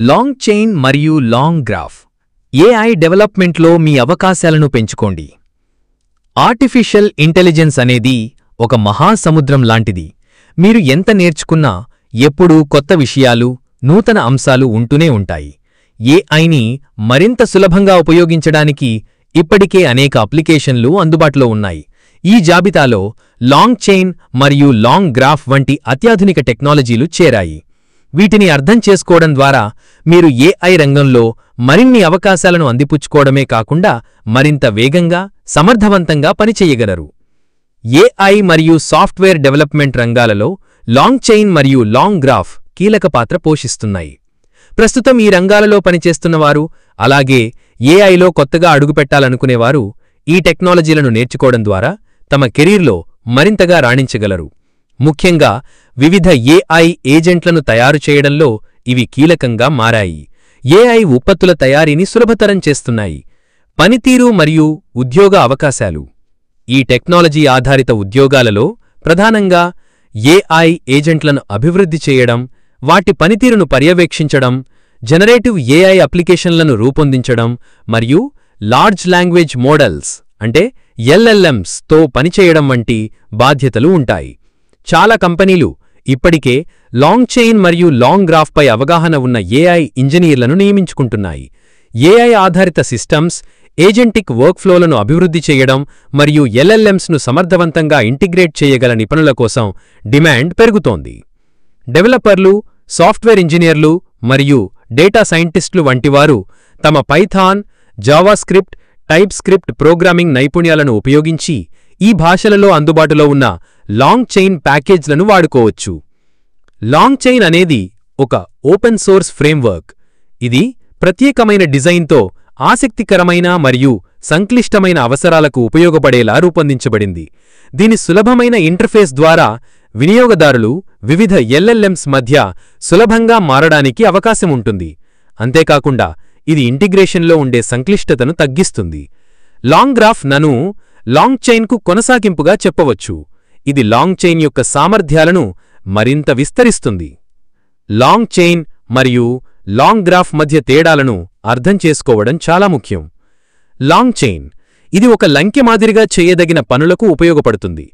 Long chain మరియు long graph AI డెవలప్మెంట్లో మీ అవకాశాలను పెంచుకోండి. ఆర్టిఫిషియల్ ఇంటెలిజెన్స్ అనేది ఒక మహాసముద్రం లాంటిది. మీరు ఎంత నేర్చుకున్నా ఎప్పుడూ కొత్త విషయాలు, నూతన అంశాలు ఉంటూనే ఉంటాయి. ఏఐని మరింత సులభంగా ఉపయోగించడానికి ఇప్పటికే అనేక అప్లికేషన్లు అందుబాటులో ఉన్నాయి. ఈ జాబితాలో లాంగ్ చైన్ మరియు లాంగ్ గ్రాఫ్ వంటి అత్యాధునిక టెక్నాలజీలు చేరాయి. వీటిని అర్థం చేసుకోవడం ద్వారా మీరు ఏఐ రంగంలో మరిన్ని అవకాశాలను అందిపుచ్చుకోవడమే కాకుండా మరింత వేగంగా, సమర్థవంతంగా పనిచేయగలరు. ఏఐ మరియు సాఫ్ట్వేర్ డెవలప్మెంట్ రంగాలలో లాంగ్ చైన్ మరియు లాంగ్ గ్రాఫ్ కీలక పాత్ర పోషిస్తున్నాయి. ప్రస్తుతం ఈ రంగాలలో పనిచేస్తున్నవారు, అలాగే ఏఐలో కొత్తగా అడుగుపెట్టాలనుకునేవారు ఈ టెక్నాలజీలను నేర్చుకోవడం ద్వారా తమ కెరీర్లో మరింతగా రాణించగలరు. ముఖ్యంగా వివిధ ఏఐ ఏజెంట్లను తయారు చేయడంలో ఇవి కీలకంగా మారాయి. ఏఐ ఉత్పత్తుల తయారీని సులభతరం చేస్తున్నాయి. పనితీరు మరియు ఉద్యోగ అవకాశాలు. ఈ టెక్నాలజీ ఆధారిత ఉద్యోగాలలో ప్రధానంగా ఏఐ ఏజెంట్లను అభివృద్ధి చేయడం, వాటి పనితీరును పర్యవేక్షించడం, జనరేటివ్ ఏఐ అప్లికేషన్లను రూపొందించడం మరియు లార్జ్ లాంగ్వేజ్ మోడల్స్ అంటే ఎల్ఎల్ఎంస్ తో పనిచేయడం వంటి బాధ్యతలు ఉంటాయి. చాలా కంపెనీలు ఇప్పటికే లాంగ్ చైన్ మరియు లాంగ్ గ్రాఫ్పై అవగాహన ఉన్న ఏఐ ఇంజనీర్లను నియమించుకుంటున్నాయి. ఏఐ ఆధారిత సిస్టమ్స్, ఏజెంటిక్ వర్క్ఫ్లోలను అభివృద్ధి చేయడం మరియు ఎల్ఎల్ఎంస్ను సమర్థవంతంగా ఇంటిగ్రేట్ చేయగల నిపుణుల కోసం డిమాండ్ పెరుగుతోంది. డెవలపర్లు, సాఫ్ట్వేర్ ఇంజనీర్లు మరియు డేటా సైంటిస్టులు వంటివారు తమ Python, JavaScript, type script programming నైపుణ్యాలను ఉపయోగించి ఈ భాషలలో అందుబాటులో ఉన్న లాంగ్ చైన్ ప్యాకేజ్లను వాడుకోవచ్చు. లాంగ్ చైన్ అనేది ఒక ఓపెన్ సోర్స్ ఫ్రేమ్వర్క్. ఇది ప్రత్యేకమైన డిజైన్తో ఆసక్తికరమైన మరియు సంక్లిష్టమైన అవసరాలకు ఉపయోగపడేలా రూపొందించబడింది. దీని సులభమైన ఇంటర్ఫేస్ ద్వారా వినియోగదారులు వివిధ ఎల్ఎల్ఎంస్ మధ్య సులభంగా మారడానికి అవకాశం ఉంటుంది. అంతేకాకుండా ఇది ఇంటిగ్రేషన్లో ఉండే సంక్లిష్టతను తగ్గిస్తుంది. లాంగ్ గ్రాఫ్ నను లాంగ్ చైన్కు కొనసాగింపుగా చెప్పవచ్చు. ఇది లాంగ్ చైన్ యొక్క సామర్థ్యాలను మరింత విస్తరిస్తుంది. లాంగ్ చైన్ మరియు లాంగ్ గ్రాఫ్ మధ్య తేడాలను అర్థం చేసుకోవడం చాలా ముఖ్యం. లాంగ్ చైన్ ఇది ఒక లంకె మాదిరిగా చేయదగిన పనులకు ఉపయోగపడుతుంది.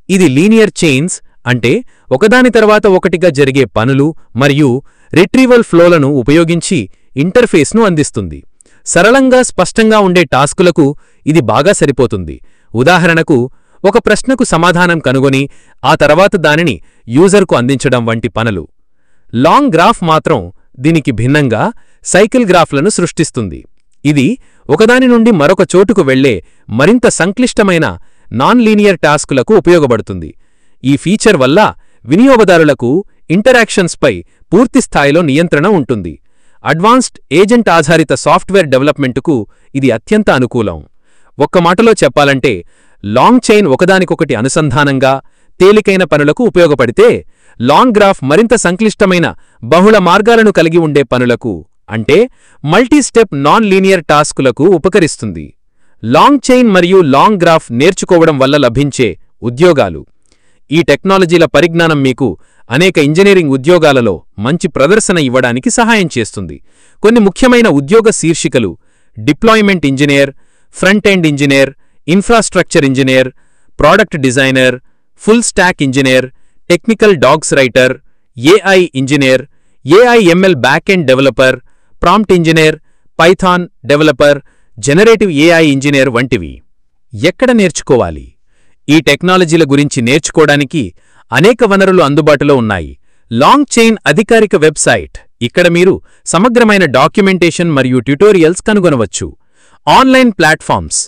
ఇది లీనియర్ చైన్స్ అంటే ఒకదాని తర్వాత ఒకటిగా జరిగే పనులు మరియు రిట్రీవల్ ఫ్లోలను ఉపయోగించి ఇంటర్ఫేస్ను అందిస్తుంది. సరళంగా, స్పష్టంగా ఉండే టాస్కులకు ఇది బాగా సరిపోతుంది. ఉదాహరణకు, ఒక ప్రశ్నకు సమాధానం కనుగొని ఆ తర్వాత దానిని యూజర్కు అందించడం వంటి పనులు. లాంగ్ గ్రాఫ్ మాత్రం దీనికి భిన్నంగా సైకిల్ గ్రాఫ్లను సృష్టిస్తుంది. ఇది ఒకదాని నుండి మరొక చోటుకు వెళ్లే మరింత సంక్లిష్టమైన నాన్ లీనియర్ టాస్కులకు ఉపయోగపడుతుంది. ఈ ఫీచర్ వల్ల వినియోగదారులకు ఇంటరాక్షన్స్పై పూర్తిస్థాయిలో నియంత్రణ ఉంటుంది. అడ్వాన్స్డ్ ఏజెంట్ ఆధారిత సాఫ్ట్వేర్ డెవలప్మెంటుకు ఇది అత్యంత అనుకూలం. ఒక్క మాటలో చెప్పాలంటే, లాంగ్ చైన్ ఒకదానికొకటి అనుసంధానంగా తేలికైన పనులకు ఉపయోగపడితే, లాంగ్ గ్రాఫ్ మరింత సంక్లిష్టమైన బహుళ మార్గాలను కలిగి ఉండే పనులకు అంటే మల్టీస్టెప్ నాన్ లీనియర్ టాస్కులకు ఉపకరిస్తుంది. లాంగ్ చైన్ మరియు లాంగ్ గ్రాఫ్ నేర్చుకోవడం వల్ల లభించే ఉద్యోగాలు. ఈ టెక్నాలజీల పరిజ్ఞానం మీకు అనేక ఇంజనీరింగ్ ఉద్యోగాలలో మంచి ప్రదర్శన ఇవ్వడానికి సహాయం చేస్తుంది. కొన్ని ముఖ్యమైన ఉద్యోగ శీర్షికలు: deployment engineer, front end engineer, infrastructure engineer, product designer, full stack engineer, technical docs writer, AI engineer, AIML back end developer, prompt engineer, Python developer, generative AI engineer వంటివి. ఎక్కడ నేర్చుకోవాలి? ఈ టెక్నాలజీల గురించి నేర్చుకోవడానికి అనేక వనరులు అందుబాటులో ఉన్నాయి. లాంగ్ చైన్ అధికారిక వెబ్సైట్. ఇక్కడ మీరు సమగ్రమైన డాక్యుమెంటేషన్ మరియు ట్యుటోరియల్స్ కనుగొనవచ్చు. Online platforms.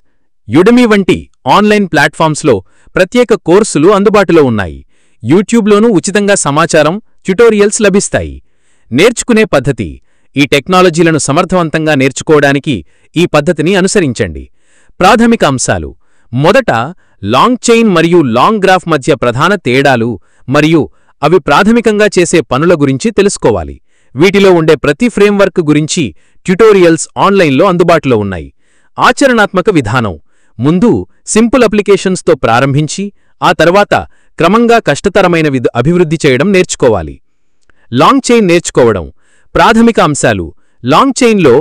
యుడమీ వంటి ఆన్లైన్ ప్లాట్ఫామ్స్లో ప్రత్యేక కోర్సులు అందుబాటులో ఉన్నాయి. యూట్యూబ్లోనూ ఉచితంగా సమాచారం, ట్యుటోరియల్స్ లభిస్తాయి. నేర్చుకునే పద్ధతి. ఈ టెక్నాలజీలను సమర్థవంతంగా నేర్చుకోవడానికి ఈ పద్ధతిని అనుసరించండి. ప్రాథమిక అంశాలు. మొదట, లాంగ్ చైన్ మరియు లాంగ్ గ్రాఫ్ మధ్య ప్రధాన తేడాలు మరియు అవి ప్రాథమికంగా చేసే పనుల గురించి తెలుసుకోవాలి. వీటిలో ఉండే ప్రతి ఫ్రేమ్వర్క్ గురించి ట్యుటోరియల్స్ ఆన్లైన్లో అందుబాటులో ఉన్నాయి. ఆచరణాత్మక విధానం. ముందు సింపుల్ అప్లికేషన్స్తో ప్రారంభించి ఆ తర్వాత క్రమంగా కష్టతరమైనవి అభివృద్ధి చేయడం నేర్చుకోవాలి. లాంగ్ చైన్ నేర్చుకోవడం. ప్రాథమిక అంశాలు. లాంగ్ చైన్లో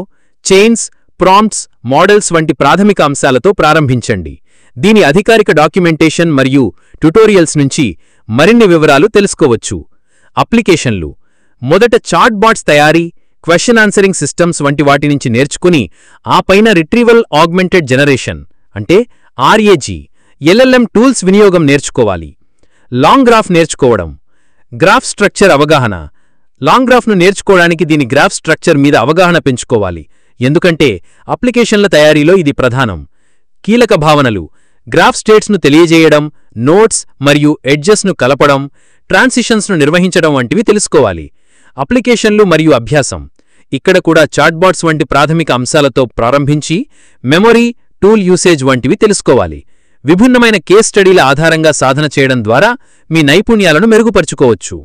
చైన్స్, ప్రాంప్ట్స్, మోడల్స్ వంటి ప్రాథమిక అంశాలతో ప్రారంభించండి. దీని అధికారిక డాక్యుమెంటేషన్ మరియు ట్యుటోరియల్స్ నుంచి మరిన్ని వివరాలు తెలుసుకోవచ్చు. అప్లికేషన్లు. మొదట చాట్బాట్స్ తయారీ, క్వశ్చన్ ఆన్సరింగ్ సిస్టమ్స్ వంటి వాటి నుంచి నేర్చుకుని ఆ పైన రిట్రీవల్ ఆగ్మెంటెడ్ జనరేషన్ అంటే RAG, LLM టూల్స్ వినియోగం నేర్చుకోవాలి. లాంగ్ గ్రాఫ్ నేర్చుకోవడం. గ్రాఫ్ స్ట్రక్చర్ అవగాహన. లాంగ్ గ్రాఫ్ను నేర్చుకోవడానికి దీని గ్రాఫ్ స్ట్రక్చర్ మీద అవగాహన పెంచుకోవాలి, ఎందుకంటే అప్లికేషన్ల తయారీలో ఇది ప్రధానం. కీలక భావనలు. గ్రాఫ్ స్టేట్స్ను తెలియజేయడం, నోట్స్ మరియు ఎడ్జెస్ను కలపడం, ట్రాన్సిషన్స్ను నిర్వహించడం వంటివి తెలుసుకోవాలి. అప్లికేషన్లు మరియు అభ్యాసం. ఇక్కడ కూడా చాట్బాట్స్ వంటి ప్రాథమిక అంశాలతో ప్రారంభించి మెమొరీ, టూల్ యూసేజ్ వంటివి తెలుసుకోవాలి. విభిన్నమైన కేస్ స్టడీల ఆధారంగా సాధన చేయడం ద్వారా మీ నైపుణ్యాలను మెరుగుపరుచుకోవచ్చు.